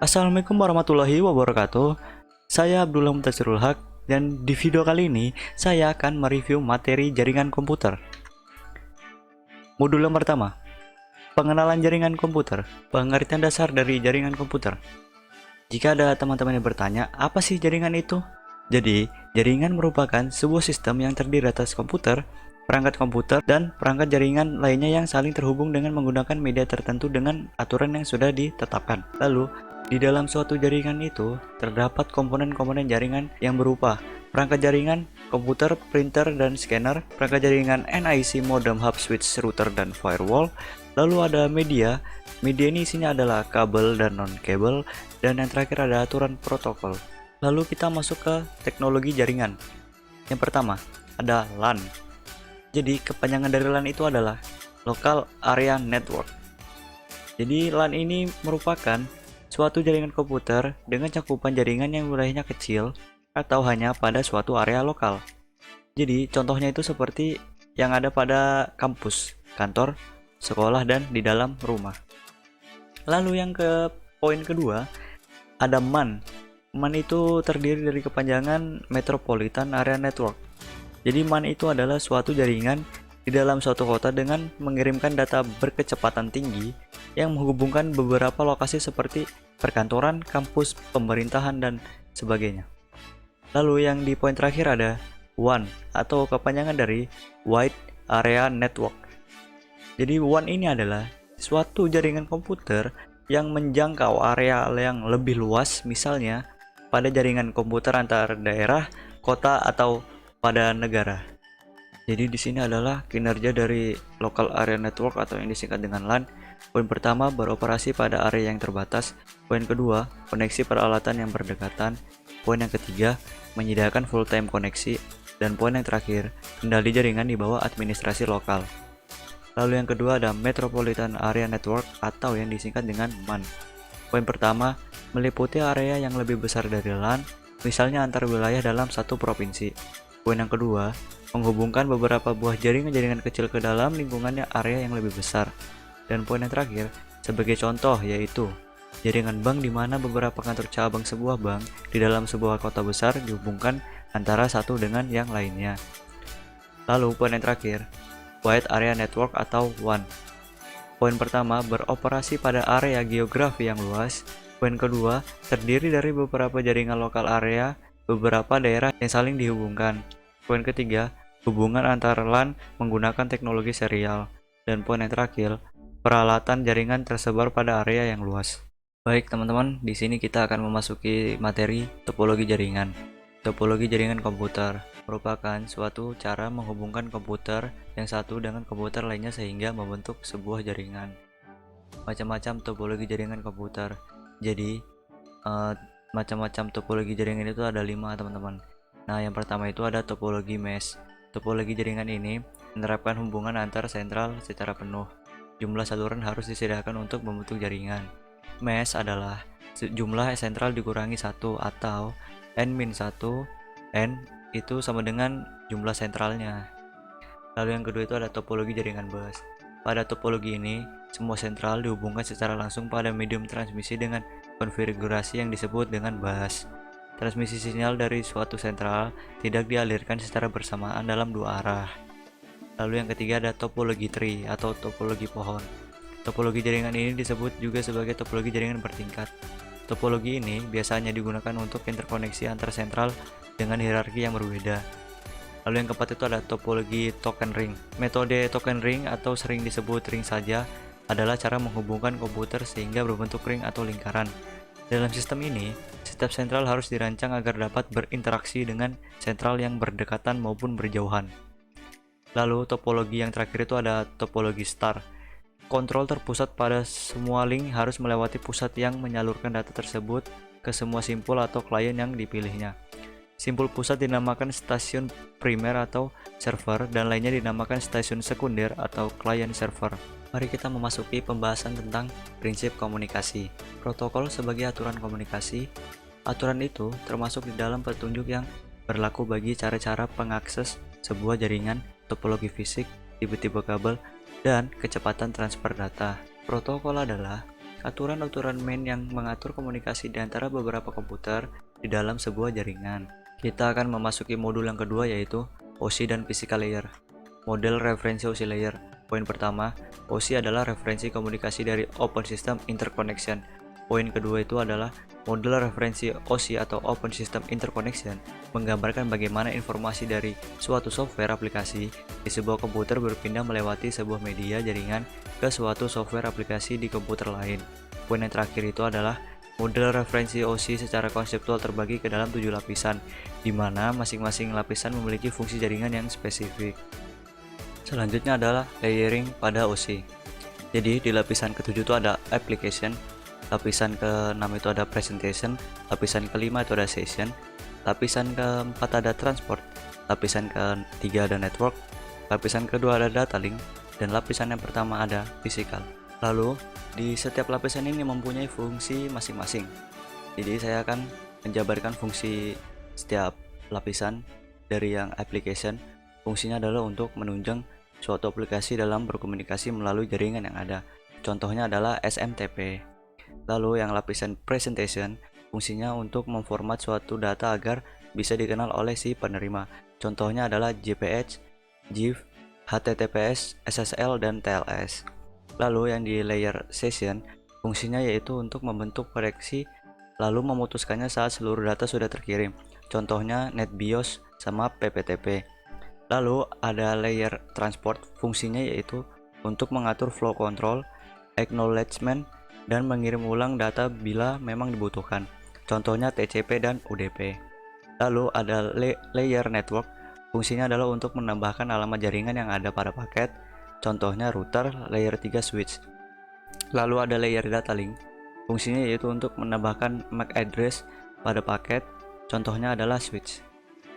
Assalamualaikum warahmatullahi wabarakatuh. Saya Abdullah Mutazirul Haq dan di video kali ini saya akan mereview materi jaringan komputer. Modul yang pertama, pengenalan jaringan komputer, pengertian dasar dari jaringan komputer. Jika ada teman-teman yang bertanya, apa sih jaringan itu? Jadi, jaringan merupakan sebuah sistem yang terdiri atas komputer, perangkat komputer, dan perangkat jaringan lainnya yang saling terhubung dengan menggunakan media tertentu dengan aturan yang sudah ditetapkan. Lalu, di dalam suatu jaringan itu, terdapat komponen-komponen jaringan yang berupa perangkat jaringan, komputer, printer, dan scanner, perangkat jaringan NIC, modem, hub, switch, router, dan firewall. Lalu ada media. Media ini isinya adalah kabel dan non-kabel, dan yang terakhir ada aturan protokol. Lalu kita masuk ke teknologi jaringan. Yang pertama, ada LAN. Jadi kepanjangan dari LAN itu adalah Local Area Network. Jadi LAN ini merupakan suatu jaringan komputer dengan cakupan jaringan yang wilayahnya kecil atau hanya pada suatu area lokal. Jadi contohnya itu seperti yang ada pada kampus, kantor, sekolah, dan di dalam rumah. Lalu yang ke poin kedua, ada MAN. MAN itu terdiri dari kepanjangan Metropolitan Area Network. Jadi MAN itu adalah suatu jaringan di dalam suatu kota dengan mengirimkan data berkecepatan tinggi yang menghubungkan beberapa lokasi seperti perkantoran, kampus, pemerintahan, dan sebagainya. Lalu yang di poin terakhir ada WAN atau kepanjangan dari Wide Area Network. Jadi WAN ini adalah suatu jaringan komputer yang menjangkau area yang lebih luas, misalnya pada jaringan komputer antar daerah, kota, atau pada negara. Jadi di sini adalah kinerja dari Local Area Network atau yang disingkat dengan LAN. Poin pertama, beroperasi pada area yang terbatas. Poin kedua, koneksi peralatan yang berdekatan. Poin yang ketiga, menyediakan full time koneksi. Dan poin yang terakhir, kendali jaringan di bawah administrasi lokal. Lalu yang kedua ada Metropolitan Area Network atau yang disingkat dengan MAN. Poin pertama, meliputi area yang lebih besar dari LAN, misalnya antar wilayah dalam satu provinsi. Poin yang kedua, menghubungkan beberapa buah jaringan-jaringan kecil ke dalam lingkungannya area yang lebih besar. Dan poin yang terakhir, sebagai contoh yaitu jaringan bank di mana beberapa kantor cabang sebuah bank di dalam sebuah kota besar dihubungkan antara satu dengan yang lainnya. Lalu poin yang terakhir, Wide Area Network atau WAN. Poin pertama, beroperasi pada area geografi yang luas. Poin kedua, terdiri dari beberapa jaringan lokal area, beberapa daerah yang saling dihubungkan. Poin ketiga, hubungan antar LAN menggunakan teknologi serial. Dan poin yang terakhir, peralatan jaringan tersebar pada area yang luas. Baik teman-teman, di sini kita akan memasuki materi topologi jaringan. Topologi jaringan komputer merupakan suatu cara menghubungkan komputer yang satu dengan komputer lainnya sehingga membentuk sebuah jaringan. Macam-macam topologi jaringan komputer. Jadi, macam-macam topologi jaringan itu ada 5 teman-teman. Nah, yang pertama itu ada topologi mesh. Topologi jaringan ini menerapkan hubungan antar sentral secara penuh. Jumlah saluran harus disediakan untuk membentuk jaringan. Mesh adalah jumlah sentral dikurangi 1 atau n-1. N itu sama dengan jumlah sentralnya. Lalu yang kedua itu ada topologi jaringan bus. Pada topologi ini, semua sentral dihubungkan secara langsung pada medium transmisi dengan konfigurasi yang disebut dengan bus. Transmisi sinyal dari suatu sentral tidak dialirkan secara bersamaan dalam dua arah. Lalu yang ketiga ada topologi tree atau topologi pohon. Topologi jaringan ini disebut juga sebagai topologi jaringan bertingkat. Topologi ini biasanya digunakan untuk interkoneksi antar sentral dengan hierarki yang berbeda. Lalu yang keempat itu ada topologi token ring. Metode token ring atau sering disebut ring saja adalah cara menghubungkan komputer sehingga berbentuk ring atau lingkaran. Dalam sistem ini, setiap sentral harus dirancang agar dapat berinteraksi dengan sentral yang berdekatan maupun berjauhan. Lalu topologi yang terakhir itu ada topologi star. Kontrol terpusat pada semua link harus melewati pusat yang menyalurkan data tersebut ke semua simpul atau klien yang dipilihnya. Simpul pusat dinamakan stasiun primer atau server dan lainnya dinamakan stasiun sekunder atau klien server. Mari kita memasuki pembahasan tentang prinsip komunikasi. Protokol sebagai aturan komunikasi. Aturan itu termasuk di dalam petunjuk yang berlaku bagi cara-cara pengakses sebuah jaringan, topologi fisik, tipe-tipe kabel, dan kecepatan transfer data. Protokol adalah aturan-aturan main yang mengatur komunikasi di antara beberapa komputer di dalam sebuah jaringan. Kita akan memasuki modul yang kedua, yaitu OSI dan Physical Layer. Model referensi OSI Layer. Poin pertama, OSI adalah referensi komunikasi dari Open System Interconnection. Poin kedua itu adalah model referensi OSI atau Open System Interconnection menggambarkan bagaimana informasi dari suatu software aplikasi di sebuah komputer berpindah melewati sebuah media jaringan ke suatu software aplikasi di komputer lain. Poin yang terakhir itu adalah model referensi OSI secara konseptual terbagi ke dalam 7 lapisan, di mana masing-masing lapisan memiliki fungsi jaringan yang spesifik. Selanjutnya adalah layering pada OSI. Jadi di lapisan ke-7 itu ada application, lapisan ke-6 itu ada presentation, lapisan ke-5 itu ada session, lapisan ke-4 ada transport, lapisan ke-3 ada network, lapisan kedua ada data link, dan lapisan yang pertama ada physical. Lalu di setiap lapisan ini mempunyai fungsi masing-masing. Jadi saya akan menjabarkan fungsi setiap lapisan. Dari yang application, fungsinya adalah untuk menunjang suatu aplikasi dalam berkomunikasi melalui jaringan yang ada. Contohnya adalah SMTP. Lalu yang lapisan presentation, fungsinya untuk memformat suatu data agar bisa dikenal oleh si penerima. Contohnya adalah JPEG, GIF, HTTPS, SSL, dan TLS. Lalu yang di layer session, fungsinya yaitu untuk membentuk proyeksi lalu memutuskannya saat seluruh data sudah terkirim. Contohnya NetBIOS sama PPTP. Lalu ada layer transport, fungsinya yaitu untuk mengatur flow control, acknowledgement, dan mengirim ulang data bila memang dibutuhkan. Contohnya TCP dan UDP. Lalu ada layer network, fungsinya adalah untuk menambahkan alamat jaringan yang ada pada paket. Contohnya router, layer 3 switch. Lalu ada layer data link, fungsinya yaitu untuk menambahkan MAC address pada paket. Contohnya adalah switch.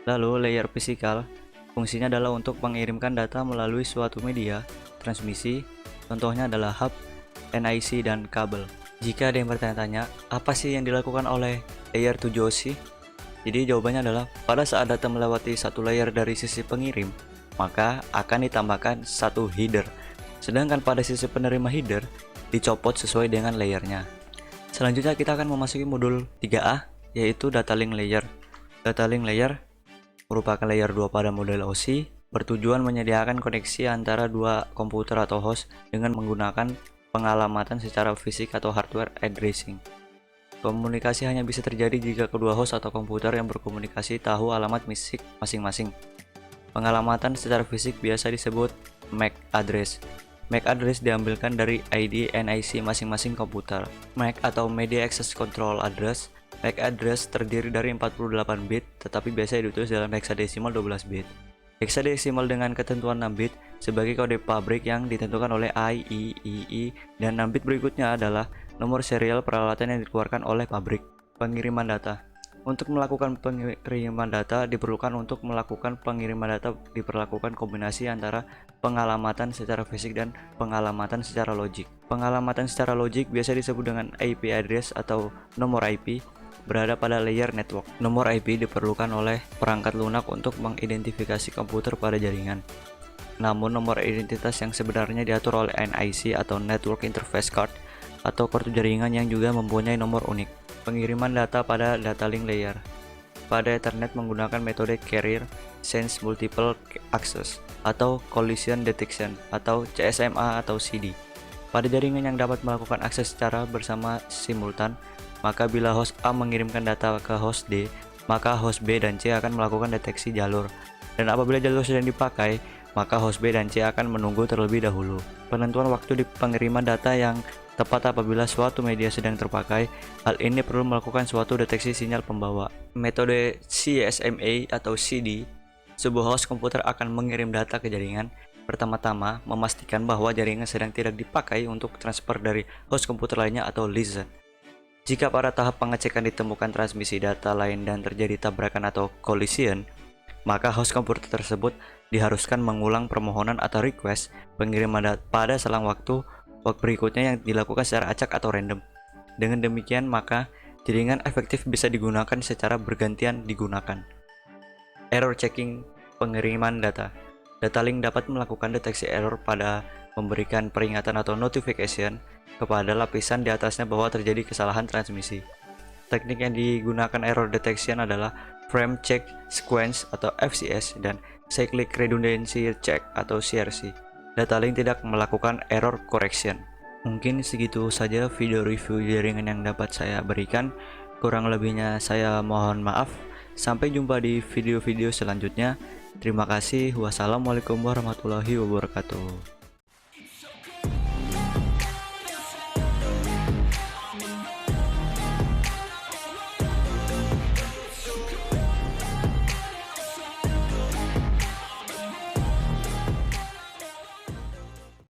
Lalu layer physical, fungsinya adalah untuk mengirimkan data melalui suatu media transmisi. Contohnya adalah hub, NIC, dan kabel. Jika ada yang bertanya-tanya, apa sih yang dilakukan oleh layer 7 OSI? Jadi jawabannya adalah, pada saat data melewati satu layer dari sisi pengirim, maka akan ditambahkan satu header. Sedangkan pada sisi penerima header, dicopot sesuai dengan layernya. Selanjutnya kita akan memasuki modul 3A, yaitu data link layer. Data link layer merupakan layer 2 pada model OSI, bertujuan menyediakan koneksi antara dua komputer atau host dengan menggunakan pengalamatan secara fisik atau hardware addressing. Komunikasi hanya bisa terjadi jika kedua host atau komputer yang berkomunikasi tahu alamat fisik masing-masing. Pengalamatan secara fisik biasa disebut MAC address. MAC address diambilkan dari ID NIC masing-masing komputer. MAC atau Media Access Control Address. MAC address terdiri dari 48 bit, tetapi biasa ditulis dalam heksadesimal 12 bit. Heksadesimal dengan ketentuan 6 bit sebagai kode pabrik yang ditentukan oleh IEEE, dan 6 bit berikutnya adalah nomor serial peralatan yang dikeluarkan oleh pabrik. Pengiriman data. Untuk melakukan pengiriman data diperlakukan kombinasi antara pengalamatan secara fisik dan pengalamatan secara logik. Pengalamatan secara logik biasa disebut dengan IP address atau nomor IP, berada pada layer network. Nomor IP diperlukan oleh perangkat lunak untuk mengidentifikasi komputer pada jaringan. Namun nomor identitas yang sebenarnya diatur oleh NIC atau Network Interface Card atau kartu jaringan yang juga mempunyai nomor unik. Pengiriman data pada data link layer. Pada Ethernet menggunakan metode Carrier Sense Multiple Access atau Collision Detection atau CSMA atau CD. Pada jaringan yang dapat melakukan akses secara bersama simultan, maka bila host A mengirimkan data ke host D, maka host B dan C akan melakukan deteksi jalur. Dan apabila jalur sedang dipakai, maka host B dan C akan menunggu terlebih dahulu. Penentuan waktu di pengiriman data yang tepat apabila suatu media sedang terpakai, hal ini perlu melakukan suatu deteksi sinyal pembawa. Metode CSMA atau CD, sebuah host komputer akan mengirim data ke jaringan. Pertama-tama, memastikan bahwa jaringan sedang tidak dipakai untuk transfer dari host komputer lainnya atau listen. Jika pada tahap pengecekan ditemukan transmisi data lain dan terjadi tabrakan atau collision, maka host komputer tersebut diharuskan mengulang permohonan atau request pengiriman data pada selang waktu berikutnya yang dilakukan secara acak atau random. Dengan demikian, maka jaringan efektif bisa digunakan secara bergantian digunakan. Error checking pengiriman data. Data link dapat melakukan deteksi error pada memberikan peringatan atau notification kepada lapisan di atasnya bahwa terjadi kesalahan transmisi. Teknik yang digunakan error detection adalah frame check sequence atau FCS dan cyclic redundancy check atau CRC. Data link tidak melakukan error correction. Mungkin segitu saja video review jaringan yang dapat saya berikan. Kurang lebihnya saya mohon maaf. Sampai jumpa di video-video selanjutnya. Terima kasih. Wassalamualaikum warahmatullahi wabarakatuh.